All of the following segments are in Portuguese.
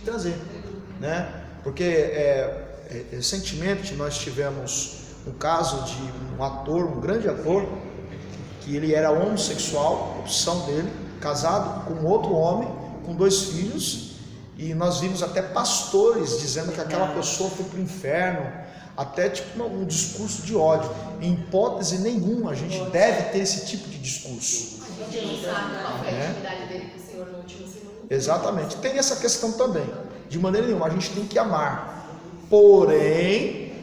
trazer, né? Porque recentemente nós tivemos um caso de um ator, um grande ator, que ele era homossexual, opção dele, casado com outro homem, com 2 filhos, e nós vimos até pastores dizendo que aquela pessoa foi para o inferno, até tipo um discurso de ódio. Em hipótese nenhuma a gente deve ter esse tipo de discurso. A gente não sabe qual foi a atividade dele com o Senhor no último segundo. Exatamente, tem essa questão também. De maneira nenhuma, a gente tem que amar. Porém,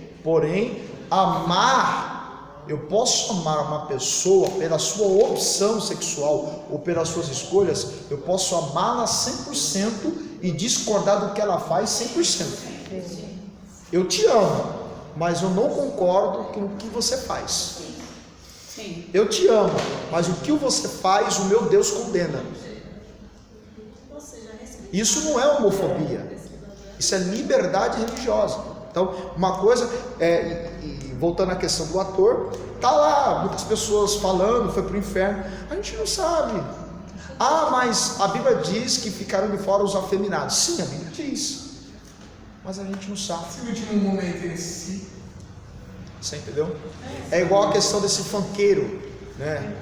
amar, eu posso amar uma pessoa pela sua opção sexual ou pelas suas escolhas, eu posso amá-la 100% e discordar do que ela faz 100%. Eu te amo, mas eu não concordo com o que você faz. Eu te amo, mas o que você faz, o meu Deus condena. Isso não é homofobia, isso é liberdade religiosa. Então, uma coisa, voltando à questão do ator, tá lá, muitas pessoas falando, foi para o inferno, a gente não sabe. Ah, mas a Bíblia diz que ficaram de fora os afeminados. Sim, a Bíblia diz, mas a gente não sabe. Se no último momento ele se... Você entendeu? É igual a questão desse funkeiro, né?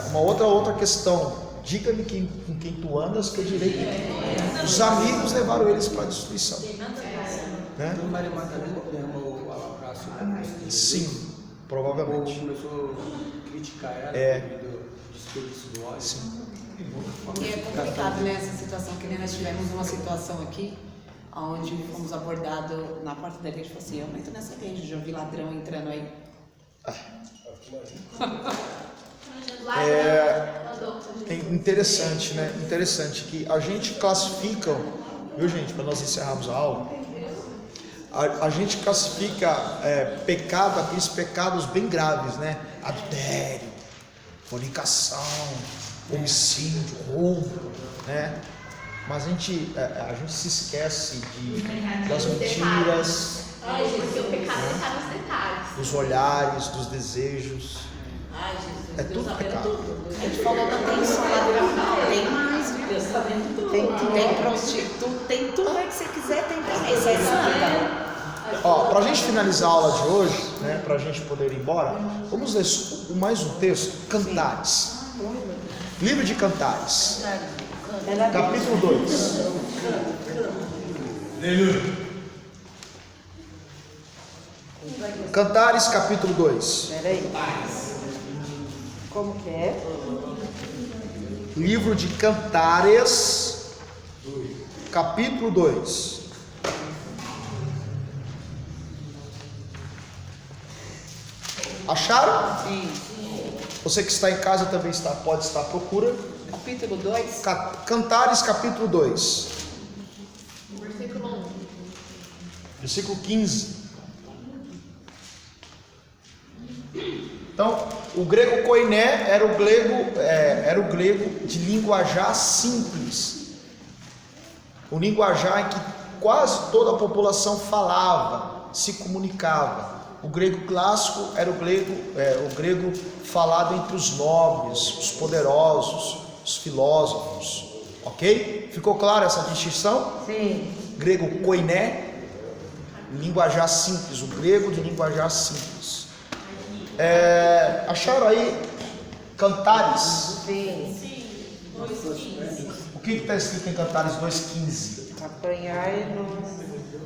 Uma outra questão. Diga-me com quem tu andas, que eu direi que os amigos levaram eles para a destruição. Né? Então Maria Madalena derramou o abraço. Sim, provavelmente. Começou a criticar ela devido ao desperdício do óleo. Sim. E é complicado nessa situação, que nem nós tivemos uma situação aqui, onde fomos abordados na porta da igreja e falou assim: eu não entro nessa igreja, já vi ladrão entrando aí. É interessante, né? Interessante que a gente classifica, viu, gente, para nós encerrarmos a aula, a gente classifica pecado, aqueles pecados bem graves, né? Adultério, fornicação, homicídio, roubo, né? Mas a gente se esquece das mentiras, Porque o pecado está nos detalhes. dos olhares, dos desejos. Ai, Jesus, É tudo pecado. A gente falou da tensão lá, tem mais, Deus está vendo tudo. Tem prostituta, tem tudo que você quiser, tem também. Isso é santa. Ó, para a gente finalizar a aula de hoje, né, para a gente poder ir embora, vamos ler mais um texto, Cantares. Livro de Cantares, capítulo 2. Cantares, capítulo 2. Peraí. Como que é? Livro de Cantares, capítulo 2. Acharam? Sim. Você que está em casa também pode estar à procura. Capítulo 2. Cantares, capítulo 2. Versículo 1. Versículo 15. Então, o grego koiné era o grego de linguajar simples. O linguajar em que quase toda a população falava, se comunicava. O grego clássico era o grego falado entre os nobres, os poderosos, os filósofos. Ok? Ficou clara essa distinção? Sim. Grego koiné, linguajar simples, o grego de linguajar simples. Acharam aí Cantares? Sim. O que está escrito em Cantares 2,15? Apanhar e não...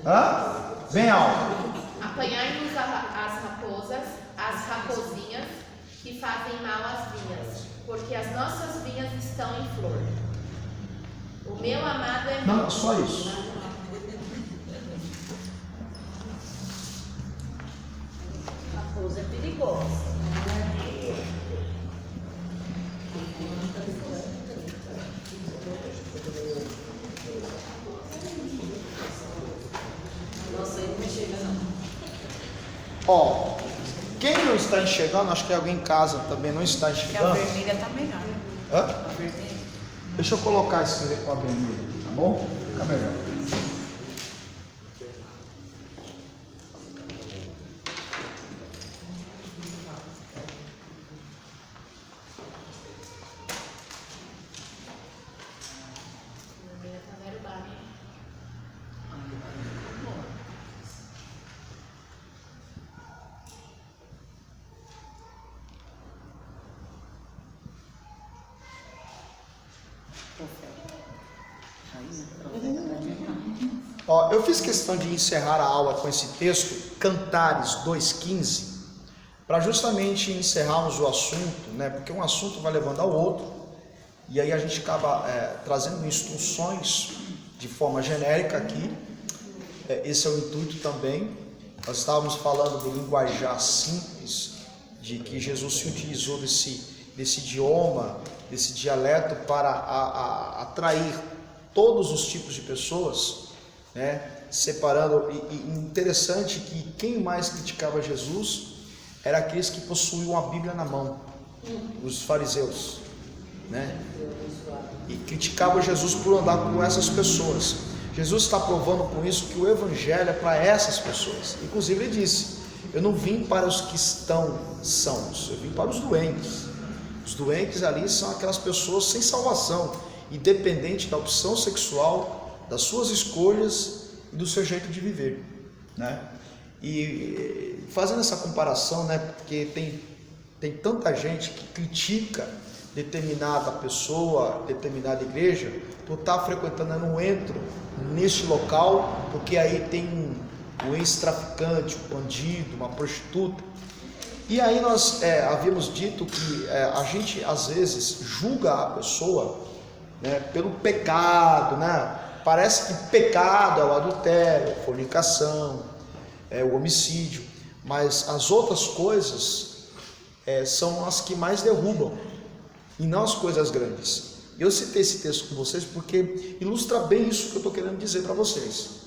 Hã? Bem alto. Apanhai-nos as raposas, as raposinhas, que fazem mal às vinhas, porque as nossas vinhas estão em flor. O meu amado é Não, só isso. Raposa é perigosa. Nossa, aí não chega não. Ó, quem não está enxergando, acho que alguém em casa também não está Porque a enxergando. vermelha tá melhor. Hã? A vermelha. Deixa eu colocar esse com a vermelha, tá bom? Fica melhor. Ó, eu fiz questão de encerrar a aula com esse texto, Cantares 2,15, para justamente encerrarmos o assunto, né? Porque um assunto vai levando ao outro, e aí a gente acaba trazendo instruções de forma genérica aqui. Esse é o intuito também. Nós estávamos falando do linguajar simples, de que Jesus se utilizou desse idioma, desse dialeto para atrair todos os tipos de pessoas, né? Separando, e interessante que quem mais criticava Jesus era aqueles que possuíam a Bíblia na mão, os fariseus, né? E criticavam Jesus por andar com essas pessoas. Jesus está provando com isso que o Evangelho é para essas pessoas. Inclusive ele disse: eu não vim para os que estão sãos, eu vim para os doentes. Os doentes ali são aquelas pessoas sem salvação, independente da opção sexual, das suas escolhas e do seu jeito de viver, né? E fazendo essa comparação, né, porque tem tanta gente que critica determinada pessoa, determinada igreja, por estar frequentando. Eu não entro neste local porque aí tem um ex-traficante, um bandido, uma prostituta. E aí nós havíamos dito que a gente às vezes julga a pessoa, né, pelo pecado, né? Parece que pecado é o adultério, a fornicação, o homicídio, mas as outras coisas são as que mais derrubam, e não as coisas grandes. Eu citei esse texto com vocês porque ilustra bem isso que eu estou querendo dizer para vocês.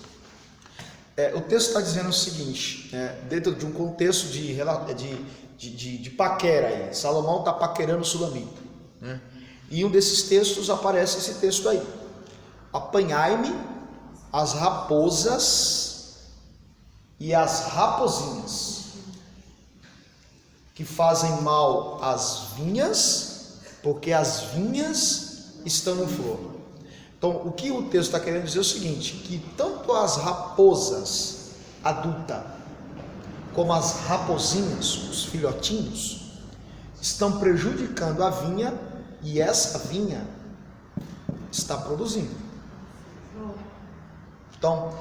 O texto está dizendo o seguinte, dentro de um contexto de paquera aí. Salomão está paquerando o sulamita, né? E um desses textos aparece esse texto aí: apanhai-me as raposas e as raposinhas, que fazem mal às vinhas, porque as vinhas estão em flor. Então, o que o texto está querendo dizer é o seguinte: que tanto as raposas adultas como as raposinhas, os filhotinhos, estão prejudicando a vinha, e essa vinha está produzindo. Então,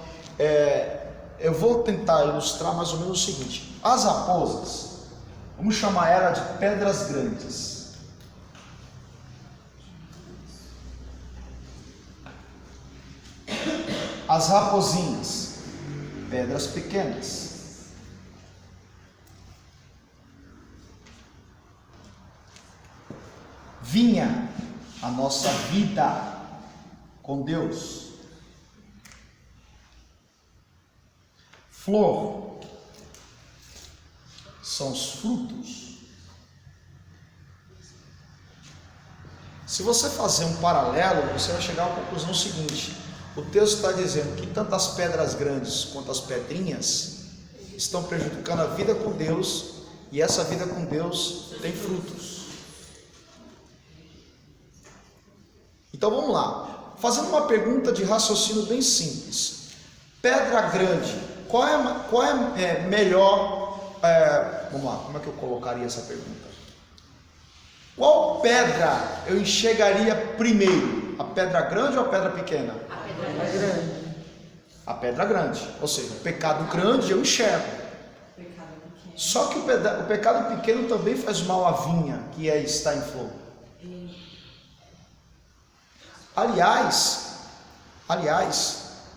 eu vou tentar ilustrar mais ou menos o seguinte: as raposas, vamos chamar ela de pedras grandes. As raposinhas, pedras pequenas. Vinha, a nossa vida com Deus. Flor, são os frutos. Se você fazer um paralelo, você vai chegar à conclusão seguinte: o texto está dizendo que tanto as pedras grandes quanto as pedrinhas estão prejudicando a vida com Deus, e essa vida com Deus tem frutos. Então vamos lá, fazendo uma pergunta de raciocínio bem simples: pedra grande, qual é melhor? Vamos lá, como é que eu colocaria essa pergunta? Qual pedra eu enxergaria primeiro? A pedra grande ou a pedra pequena? A pedra grande. Ou seja, o pecado grande eu enxergo. Só que o pecado pequeno também faz mal à vinha, que está em flor. Aliás,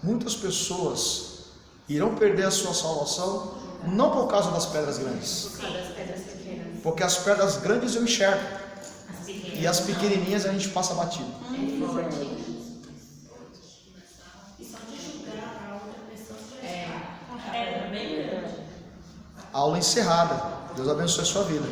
muitas pessoas irão perder a sua salvação não por causa das pedras grandes, porque as pedras grandes eu enxergo, e as pequenininhas a gente passa batido. Aula encerrada. Deus abençoe a sua vida.